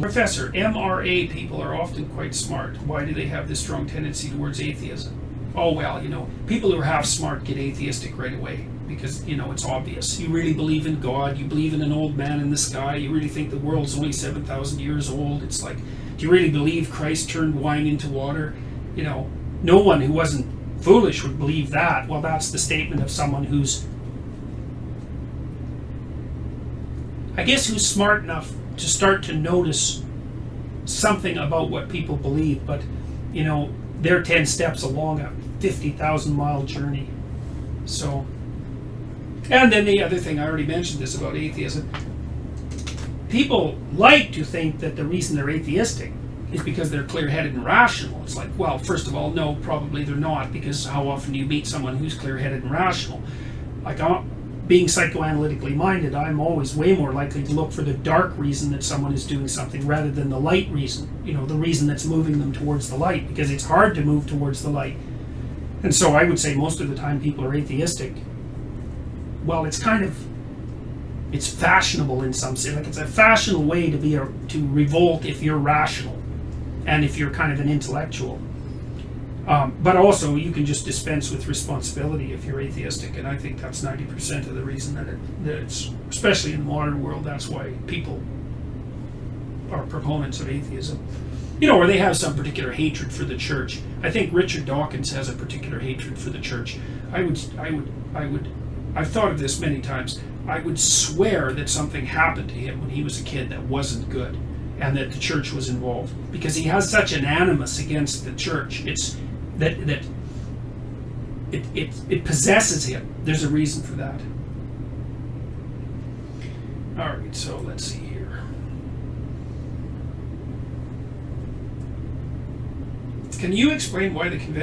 Professor, MRA people are often quite smart. Why do they have this strong tendency towards atheism? Oh, well, people who are half smart get atheistic right away because, it's obvious. You really believe in God, you believe in an old man in the sky, you really think the world's only 7,000 years old. It's like, do you really believe Christ turned wine into water? No one who wasn't foolish would believe that. Well, that's the statement of someone who's smart enough to start to notice something about what people believe, but they're 10 steps along a 50,000 mile journey. So, and then the other thing, I already mentioned this about atheism, people like to think that the reason they're atheistic is because they're clear-headed and rational. It's like, well, first of all, no, probably they're not, because how often do you meet someone who's clear-headed and rational? Like, being psychoanalytically minded, I'm always way more likely to look for the dark reason that someone is doing something rather than the light reason, the reason that's moving them towards the light, because it's hard to move towards the light. And so I would say most of the time people are atheistic. Well, it's fashionable in some sense. Like, it's a fashionable way to revolt if you're rational and if you're kind of an intellectual. But also, you can just dispense with responsibility if you're atheistic, and I think that's 90% of the reason that it's, especially in the modern world, that's why people are proponents of atheism. Or they have some particular hatred for the church. I think Richard Dawkins has a particular hatred for the church. I've thought of this many times. I would swear that something happened to him when he was a kid that wasn't good, and that the church was involved, because he has such an animus against the church. It's that it possesses him. There's a reason for that. All right, so let's see here. Can you explain why the convention